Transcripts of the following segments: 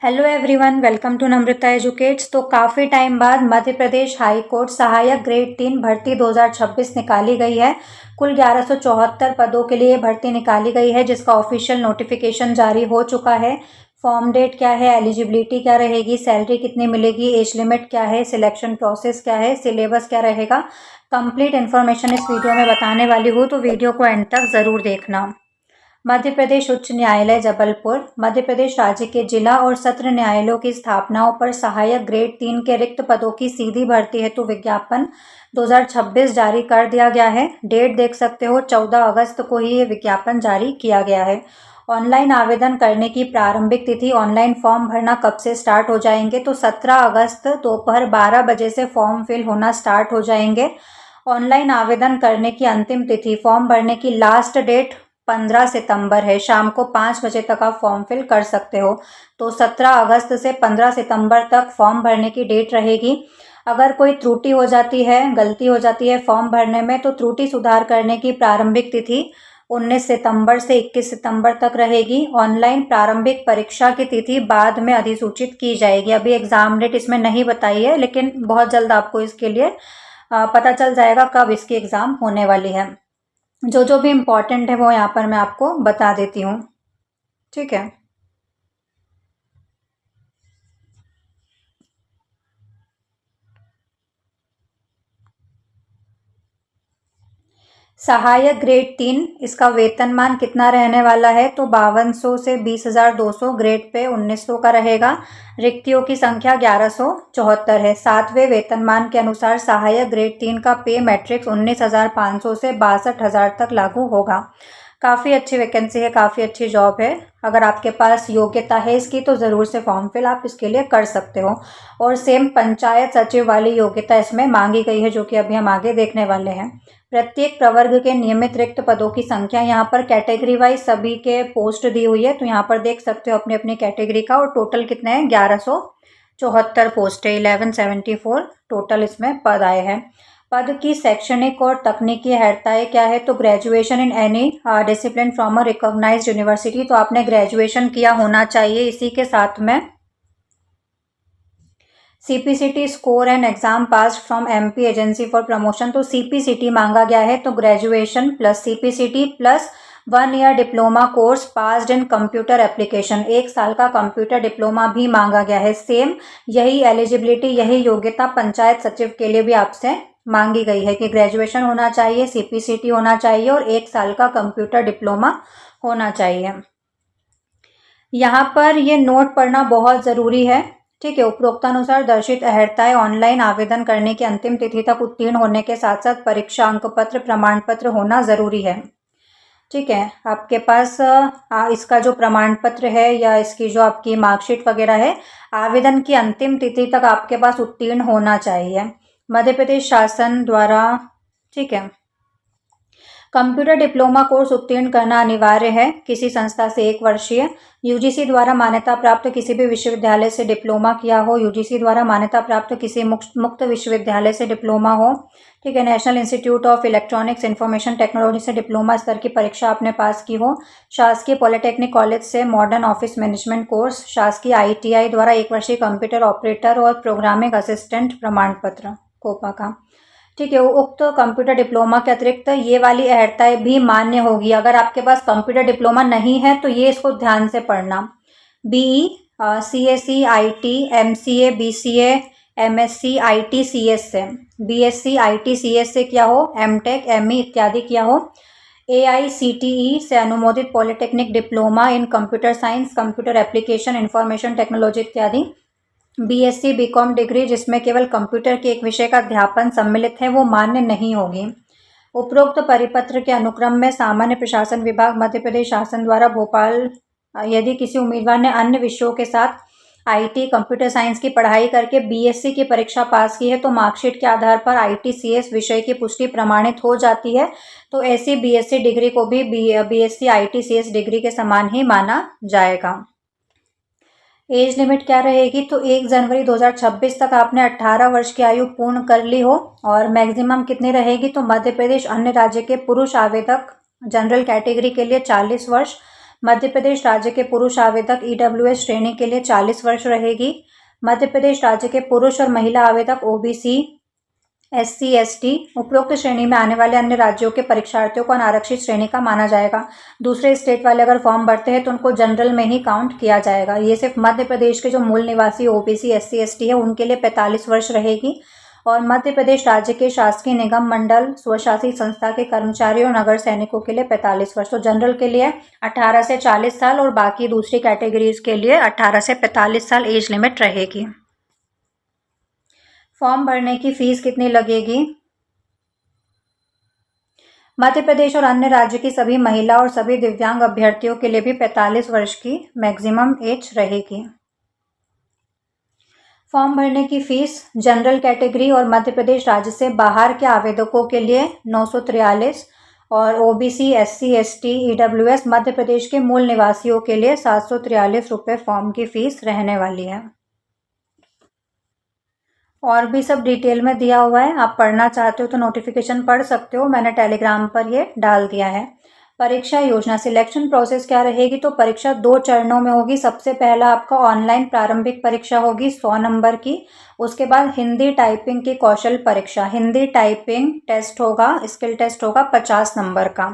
Hello everyone, welcome to Namrata educates. तो काफ़ी time बाद मध्य प्रदेश हाई कोर्ट सहायक ग्रेड 3 भर्ती 2026 निकाली गई है। कुल 1174 पदों के लिए भर्ती निकाली गई है, जिसका ऑफिशियल नोटिफिकेशन जारी हो चुका है। फॉर्म डेट क्या है, एलिजिबिलिटी क्या रहेगी, सैलरी कितनी मिलेगी, एज लिमिट क्या है, सिलेक्शन प्रोसेस क्या है, सिलेबस क्या रहेगा, कंप्लीट इन्फॉर्मेशन इस वीडियो में बताने वाली हूँ, तो वीडियो को एंड तक ज़रूर देखना। मध्य प्रदेश उच्च न्यायालय जबलपुर मध्य प्रदेश राज्य के जिला और सत्र न्यायालयों की स्थापनाओं पर सहायक ग्रेड 3 के रिक्त पदों की सीधी भर्ती हेतु विज्ञापन 2026 जारी कर दिया गया है। डेट देख सकते हो, 14 अगस्त को ही ये विज्ञापन जारी किया गया है। ऑनलाइन आवेदन करने की प्रारंभिक तिथि, ऑनलाइन फॉर्म भरना कब से स्टार्ट हो जाएंगे, तो 17 अगस्त दोपहर 12 बजे से फॉर्म फिल होना स्टार्ट हो जाएंगे। ऑनलाइन आवेदन करने की अंतिम तिथि, फॉर्म भरने की लास्ट डेट 15 सितंबर है। शाम को 5 बजे तक आप फॉर्म फिल कर सकते हो। तो 17 अगस्त से 15 सितंबर तक फॉर्म भरने की डेट रहेगी। अगर कोई त्रुटि हो जाती है, गलती हो जाती है फॉर्म भरने में, तो त्रुटि सुधार करने की प्रारंभिक तिथि 19 सितंबर से 21 सितंबर तक रहेगी। ऑनलाइन प्रारंभिक परीक्षा की तिथि बाद में अधिसूचित की जाएगी। अभी एग्जाम डेट इसमें नहीं बताई है, लेकिन बहुत जल्द आपको इसके लिए पता चल जाएगा कब इसकी एग्ज़ाम होने वाली है। जो जो भी इम्पोर्टेंट है वो यहाँ पर मैं आपको बता देती हूँ। ठीक है। सहायक ग्रेड 3, इसका वेतनमान कितना रहने वाला है, तो 5200 से 20,200, ग्रेड पे 1900 का रहेगा। रिक्तियों की संख्या 1174 है। 7वें वेतनमान के अनुसार सहायक ग्रेड 3 का पे मैट्रिक्स 19,500 से 62,000 तक लागू होगा। काफ़ी अच्छी वैकेंसी है, काफ़ी अच्छी जॉब है। अगर आपके पास योग्यता है इसकी, तो ज़रूर से फॉर्म फिल आप इसके लिए कर सकते हो। और सेम पंचायत सचिव वाली योग्यता इसमें मांगी गई है, जो कि अभी हम आगे देखने वाले हैं। प्रत्येक प्रवर्ग के नियमित रिक्त पदों की संख्या, यहाँ पर कैटेगरी वाइज सभी के पोस्ट दी हुई है, तो यहाँ पर देख सकते हो अपनी अपनी कैटेगरी का। और टोटल कितने हैं, 1174 पोस्ट है। 1174 टोटल इसमें पद आए हैं। पद की शैक्षणिक और तकनीकी अर्हताएं क्या है, तो graduation in any discipline from a recognised university, तो आपने ग्रेजुएशन किया होना चाहिए। इसी के साथ में CPCT score and exam pass from MP agency for promotion, तो CPCT मांगा गया है, तो graduation plus CPCT plus 1 year diploma course passed in computer application, 1 साल का कंप्यूटर डिप्लोमा भी मांगा गया है। सेम यही एलिजिबिलिटी, यही योग्यता पंचायत सचिव के लिए भी आपसे मांगी गई है कि ग्रेजुएशन होना चाहिए, CPCT होना चाहिए और 1 साल का कंप्यूटर डिप्लोमा होना चाहिए। यहाँ पर ये नोट पढ़ना बहुत ज़रूरी है। ठीक है। उपरोक्तानुसार दर्शित अर्हताएं ऑनलाइन आवेदन करने की अंतिम तिथि तक उत्तीर्ण होने के साथ साथ परीक्षा अंक पत्र प्रमाण पत्र होना ज़रूरी है। ठीक है। आपके पास इसका जो प्रमाण पत्र है या इसकी जो आपकी मार्कशीट वगैरह है, आवेदन की अंतिम तिथि तक आपके पास उत्तीर्ण होना चाहिए मध्य प्रदेश शासन द्वारा। ठीक है। कंप्यूटर डिप्लोमा कोर्स उत्तीर्ण करना अनिवार्य है किसी संस्था से 1 वर्षीय। UGC द्वारा मान्यता प्राप्त किसी भी विश्वविद्यालय से डिप्लोमा किया हो, UGC द्वारा मान्यता प्राप्त किसी मुक्त विश्वविद्यालय से डिप्लोमा हो। ठीक है। National institute of electronics information technology से डिप्लोमा स्तर की परीक्षा आपने पास की हो। शासकीय पॉलिटेक्निक कॉलेज से मॉडर्न ऑफिस मैनेजमेंट कोर्स, शासकीय ITI द्वारा 1 वर्षीय कंप्यूटर ऑपरेटर और प्रोग्रामिंग असिस्टेंट प्रमाण पत्र कोपा का। ठीक है। उक्त कंप्यूटर डिप्लोमा के अतिरिक्त ये वाली अर्हताएं भी मान्य होगी। अगर आपके पास कंप्यूटर डिप्लोमा नहीं है तो ये इसको ध्यान से पढ़ना। BE, CSE, IT, MCA, BCA, MSc, IT, CS से, BSc, IT, CS से किया हो, MTech, ME इत्यादि किया हो। AICTE से अनुमोदित polytechnic diploma in computer science, computer application, information technology इत्यादि। BSc, BCom डिग्री जिसमें केवल कंप्यूटर के एक विषय का अध्यापन सम्मिलित है, वो मान्य नहीं होगी। उपरोक्त परिपत्र के अनुक्रम में सामान्य प्रशासन विभाग मध्य प्रदेश शासन द्वारा भोपाल, यदि किसी उम्मीदवार ने अन्य विषयों के साथ IT, कंप्यूटर साइंस की पढ़ाई करके BSc की परीक्षा पास की है, तो मार्कशीट के आधार पर IT, CS विषय की पुष्टि प्रमाणित हो जाती है। तो ऐसी BSc डिग्री को भी BSc, IT, CS डिग्री के समान ही माना जाएगा। एज लिमिट क्या रहेगी, तो 1 जनवरी 2026 तक आपने 18 वर्ष की आयु पूर्ण कर ली हो। और मैक्सिमम कितनी रहेगी, तो मध्य प्रदेश अन्य राज्य के पुरुष आवेदक जनरल कैटेगरी के लिए 40 वर्ष, मध्य प्रदेश राज्य के पुरुष आवेदक ईडब्ल्यूएस श्रेणी के लिए 40 वर्ष रहेगी। मध्य प्रदेश राज्य के पुरुष और महिला आवेदक ओबीसी, एससी, एसटी उपरोक्त श्रेणी में आने वाले अन्य राज्यों के परीक्षार्थियों को अनारक्षित श्रेणी का माना जाएगा। दूसरे स्टेट वाले अगर फॉर्म भरते हैं तो उनको जनरल में ही काउंट किया जाएगा। ये सिर्फ मध्य प्रदेश के जो मूल निवासी ओबीसी, एससी, एसटी है उनके लिए 45 वर्ष रहेगी। और मध्य प्रदेश राज्य के शासकीय निगम, मंडल, स्वशासी संस्था के कर्मचारियों और नगर सैनिकों के लिए 45 वर्ष। तो जनरल के लिए 18 से 40 साल और बाकी दूसरी कैटेगरीज के लिए 18 से 45 साल एज लिमिट रहेगी। फॉर्म भरने की फीस कितनी लगेगी? मध्य प्रदेश और अन्य राज्य की सभी महिला और सभी दिव्यांग अभ्यर्थियों के लिए भी 45 वर्ष की मैक्सिमम एज रहेगी। फॉर्म भरने की फीस जनरल कैटेगरी और मध्य प्रदेश राज्य से बाहर के आवेदकों के लिए 943 और OBC, SC, ST, EWS Madhya Pradesh के मूल निवासियों के लिए 743 रुपये फॉर्म की फीस रहने वाली है। और भी सब डिटेल में दिया हुआ है, आप पढ़ना चाहते हो तो नोटिफिकेशन पढ़ सकते हो, मैंने टेलीग्राम पर ये डाल दिया है। परीक्षा योजना, सिलेक्शन प्रोसेस क्या रहेगी? तो परीक्षा 2 चरणों में होगी। सबसे पहला आपका ऑनलाइन प्रारंभिक परीक्षा होगी 100 नंबर की। उसके बाद हिंदी टाइपिंग की कौशल परीक्षा, हिंदी टाइपिंग टेस्ट होगा, स्किल टेस्ट होगा 50 नंबर का।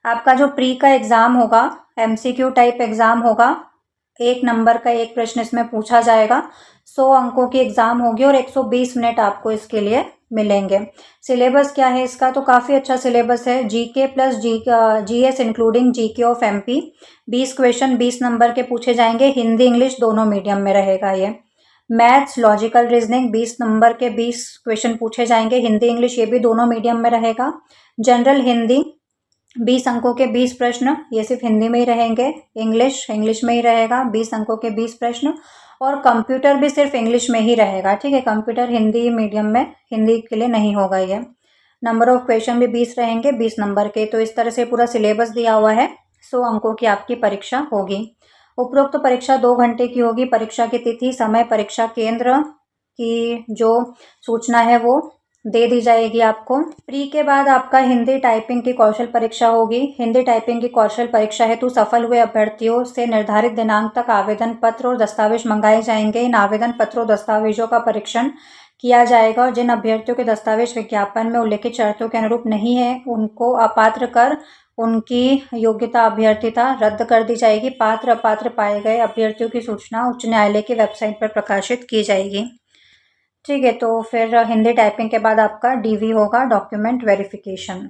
आपका जो प्री का एग्ज़ाम होगा एमसीक्यू टाइप एग्ज़ाम होगा, 1 नंबर का एक प्रश्न इसमें पूछा जाएगा। 100 अंकों की एग्ज़ाम होगी और 120 मिनट आपको इसके लिए मिलेंगे। सिलेबस क्या है इसका? तो काफ़ी अच्छा सिलेबस है। GK plus GS including GK of MP, 20 question 20 number के पूछे जाएंगे। हिंदी इंग्लिश दोनों मीडियम में रहेगा ये। मैथ्स, लॉजिकल रीजनिंग 20 नंबर के 20 क्वेश्चन पूछे जाएंगे। हिंदी इंग्लिश ये भी दोनों मीडियम में रहेगा। जनरल हिंदी 20 अंकों के 20 प्रश्न, ये सिर्फ हिंदी में ही रहेंगे। इंग्लिश में ही रहेगा, 20 अंकों के 20 प्रश्न। और कंप्यूटर भी सिर्फ इंग्लिश में ही रहेगा, ठीक है। कंप्यूटर हिंदी मीडियम में, हिंदी के लिए नहीं होगा ये। नंबर ऑफ क्वेश्चन भी 20 रहेंगे, 20 नंबर के। तो इस तरह से पूरा सिलेबस दिया हुआ है। 100 अंकों की आपकी परीक्षा होगी। उपरोक्त परीक्षा 2 घंटे की होगी। परीक्षा की तिथि, समय, परीक्षा केंद्र की जो सूचना है वो दे दी जाएगी आपको। प्री के बाद आपका हिंदी टाइपिंग की कौशल परीक्षा होगी। हिंदी टाइपिंग की कौशल परीक्षा हेतु सफल हुए अभ्यर्थियों से निर्धारित दिनांक तक आवेदन पत्र और दस्तावेज मंगाए जाएंगे। इन आवेदन पत्रों दस्तावेजों का परीक्षण किया जाएगा और जिन अभ्यर्थियों के दस्तावेज विज्ञापन में उल्लिखित शर्तों के अनुरूप नहीं है उनको अपात्र कर उनकी योग्यता अभ्यर्थिता रद्द कर दी जाएगी। पात्र अपात्र पाए गए अभ्यर्थियों की सूचना उच्च न्यायालय की वेबसाइट पर प्रकाशित की जाएगी, ठीक है। तो फिर हिंदी टाइपिंग के बाद आपका डीवी होगा, डॉक्यूमेंट वेरिफिकेशन।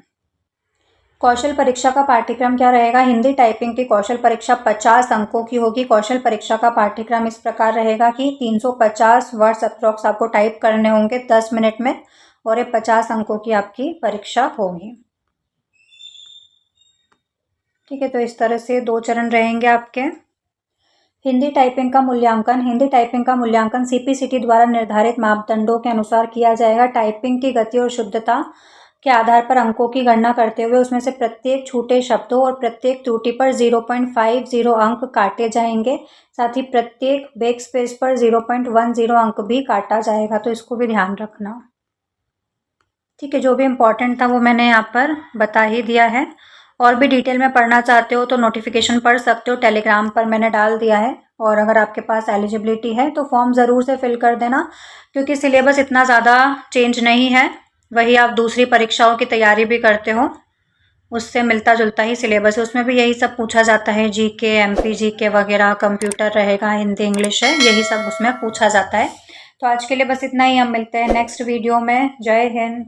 कौशल परीक्षा का पाठ्यक्रम क्या रहेगा? हिंदी टाइपिंग की कौशल परीक्षा 50 अंकों की होगी। कौशल परीक्षा का पाठ्यक्रम इस प्रकार रहेगा कि 350 वर्ड्स अप्रॉक्स आपको टाइप करने होंगे 10 मिनट में और ये 50 अंकों की आपकी परीक्षा होगी, ठीक है। तो इस तरह से 2 चरण रहेंगे आपके। हिंदी टाइपिंग का मूल्यांकन सीपीसीटी द्वारा निर्धारित मापदंडों के अनुसार किया जाएगा। टाइपिंग की गति और शुद्धता के आधार पर अंकों की गणना करते हुए उसमें से प्रत्येक छूटे शब्दों और प्रत्येक त्रुटि पर 0.50 अंक काटे जाएंगे। साथ ही प्रत्येक बैक स्पेस पर 0.10 अंक भी काटा जाएगा, तो इसको भी ध्यान रखना, ठीक है। जो भी इम्पोर्टेंट था वो मैंने यहाँ पर बता ही दिया है। और भी डिटेल में पढ़ना चाहते हो तो नोटिफिकेशन पढ़ सकते हो, टेलीग्राम पर मैंने डाल दिया है। और अगर आपके पास एलिजिबिलिटी है तो फॉर्म ज़रूर से फिल कर देना, क्योंकि सिलेबस इतना ज़्यादा चेंज नहीं है। वही आप दूसरी परीक्षाओं की तैयारी भी करते हो उससे मिलता जुलता ही सिलेबस है, उसमें भी यही सब पूछा जाता है। जीके, एमपी जीके वगैरह, कंप्यूटर रहेगा, हिंदी इंग्लिश है, यही सब उसमें पूछा जाता है। तो आज के लिए बस इतना ही, हम मिलते हैं नेक्स्ट वीडियो में। जय हिंद।